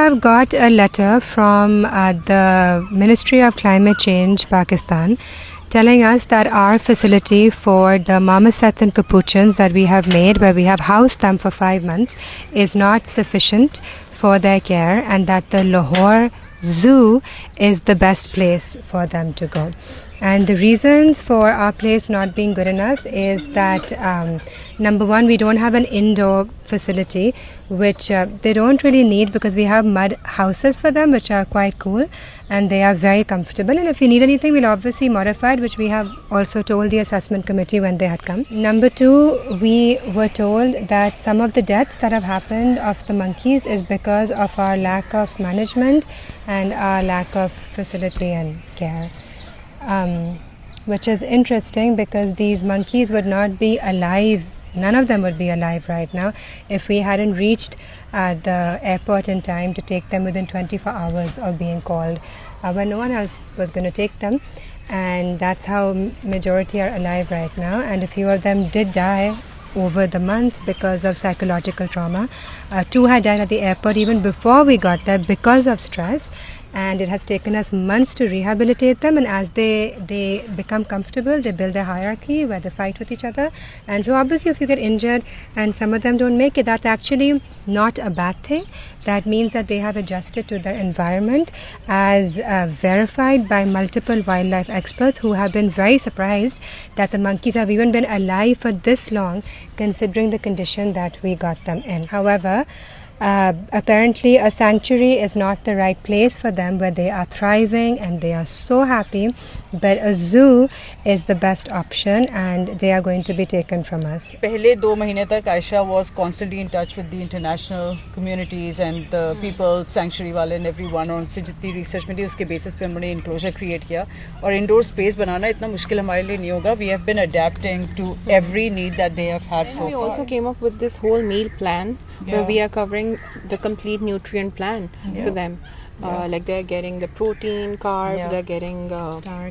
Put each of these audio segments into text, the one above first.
I've got a letter from the Ministry of Climate Change, Pakistan, telling us that our facility for the marmosets and capuchins that we have made, where we have housed them for 5 months, is not sufficient for their care, and that the Lahore Zoo is the best place for them to go. And the reasons for our place not being good enough is that number one, we don't have an indoor facility, which they don't really need, because we have mud houses for them, which are quite cool and they are very comfortable. And if we need anything, we'll obviously modify it, which we have also told the assessment committee when they had come. Number two, we were told that some of the deaths that have happened of the monkeys is because of our lack of management and our lack of facility and care. Which is interesting, because these monkeys would not be alive, none of them would be alive right now if we hadn't reached the airport in time to take them within 24 hours of being called, when no one else was going to take them. And that's how majority are alive right now, and a few of them did die over the months because of psychological trauma. 2 had died at the airport even before we got there because of stress, and it has taken us months to rehabilitate them. And as they become comfortable, they build a hierarchy where they fight with each other. And so obviously if you get injured and some of them don't make it, that's actually not a bad thing. That means that they have adjusted to their environment, as verified by multiple wildlife experts, who have been very surprised that the monkeys have even been alive for this long, considering the condition that we got them in. However, apparently a sanctuary is not the right place for them, where they are thriving and they are so happy, but a zoo is the best option, and they are going to be taken from us. पहले 2 महीने तक Aisha was constantly in touch with the international communities and the people, sanctuary वाले and everyone, और उनसे जितनी research मिली उसके basis पे हमने enclosure create किया. और indoor space बनाना इतना मुश्किल हमारे लिए नहीं होगा. We have been adapting to every need that they have had so far. We also came up with this whole meal plan, where we are covering the complete nutrient plan for them. Like they're getting the protein, carbs, they're getting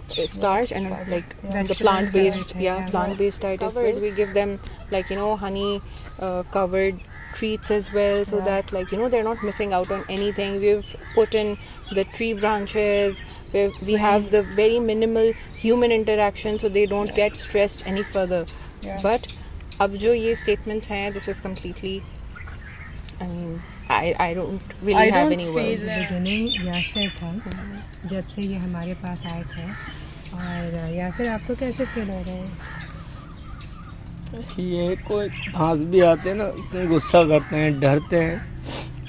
starch and like the plant-based, plant-based diet as well. We give them honey covered treats as well, so that they're not missing out on anything. We've put in the tree branches, where we have the very minimal human interaction, so they don't get stressed any further. But अब जो ये statements हैं, this is completely, I mean, I don't really have any words. beginning Yasir था जब से ये हमारे पास आए थे. और यासिर, आपको कैसे फील हो रहा है? ये कोई फांस भी आते हैं ना, इतने गुस्सा करते हैं, डरते हैं.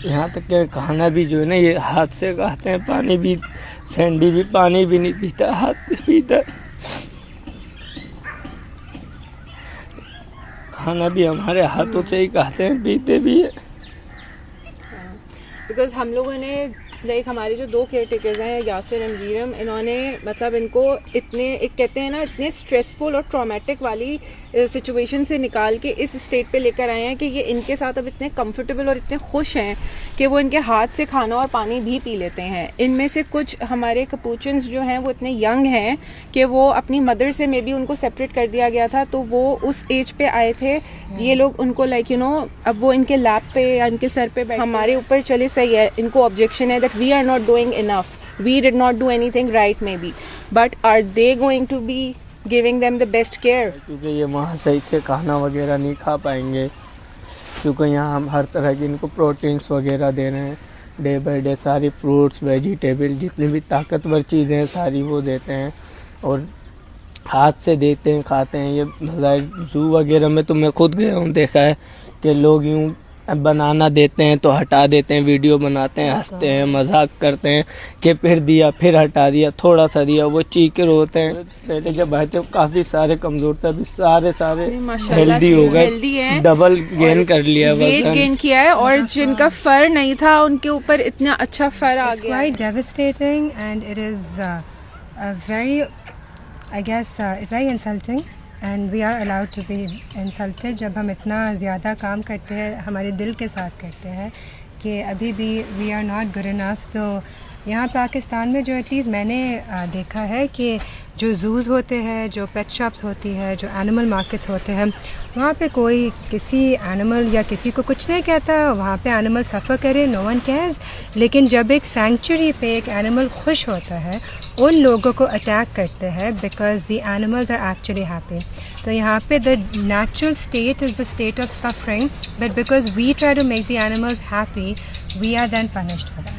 यहाँ तक कि खाना भी जो है ना, ये हाथ से खाते हैं. पानी भी, सैंडी भी पानी भी नहीं पीता, हाथ से पीता. खाना भी हमारे हाथों से ही खाते हैं, पीते भी है. बिकॉज हम लोगों ने हमारे जो 2 केयर टेकर्स हैं, यासिर एंड वीरम, इन्होंने मतलब इनको इतने, एक कहते हैं ना, इतने स्ट्रेसफुल और ट्रॉमेटिक वाली सिचुएशन से निकाल के इस स्टेट पे लेकर आए हैं कि ये इनके साथ अब इतने कंफर्टेबल और इतने खुश हैं कि वो इनके हाथ से खाना और पानी भी पी लेते हैं. इनमें से कुछ हमारे कपूचन्स जो हैं वो इतने यंग हैं कि वो अपनी मदर से मे बी उनको सेपरेट कर दिया गया था, तो वो उस एज पे आए थे. ये लोग उनको अब वो इनके लैप पे या इनके सर पे बैठ, हमारे ऊपर चले, सही है, इनको ऑब्जेक्शन है that we are not doing enough, we did not do anything right maybe, but are they going to be giving them the best care? क्योंकि ये वहाँ सही से खाना वगैरह नहीं खा पाएंगे, क्योंकि यहाँ हम हर तरह की इनको प्रोटीन्स वगैरह दे रहे हैं. डे बाय डे सारी फ्रूट्स, वेजिटेबल, जितनी भी ताकतवर चीज़ें हैं सारी वो देते हैं, और हाथ से देते हैं, खाते हैं. ये जू वगैरह में तो मैं खुद गया हूँ, देखा है कि लोग यूँ बनाना देते हैं तो हटा देते हैं, वीडियो बनाते हैं, हंसते हैं, मजाक करते हैं कि फिर दिया, फिर हटा दिया, थोड़ा सा दिया, वो चीखे रोते हैं. पहले जब आए थे काफ़ी सारे कमज़ोर थे, अभी सारे हेल्दी हो गए, डबल गेन कर लिया, वेट गेन किया है, और जिनका फर नहीं था उनके ऊपर इतना अच्छा फर आ गया. Quite devastating, and it is very, I guess, it's very insulting. And we are allowed to be insulted जब हम इतना ज़्यादा काम करते हैं, हमारे दिल के साथ करते हैं, कि अभी भी we are not good enough. So यहाँ पाकिस्तान में जो एटलीस्ट मैंने देखा है कि जो जूज़ होते हैं, जो पेट शॉप्स होती है, जो एनिमल मार्केट्स होते हैं, वहाँ पे कोई किसी एनिमल या किसी को कुछ नहीं कहता, वहाँ पे एनिमल सफ़र करे, नो वन केयर्स। लेकिन जब एक सेंचुरी पे एक एनिमल खुश होता है, उन लोगों को अटैक करते हैं because the animals are actually happy. तो यहाँ पे the natural state is the state of suffering, but because we try to make the animals happy, we are then punished for that.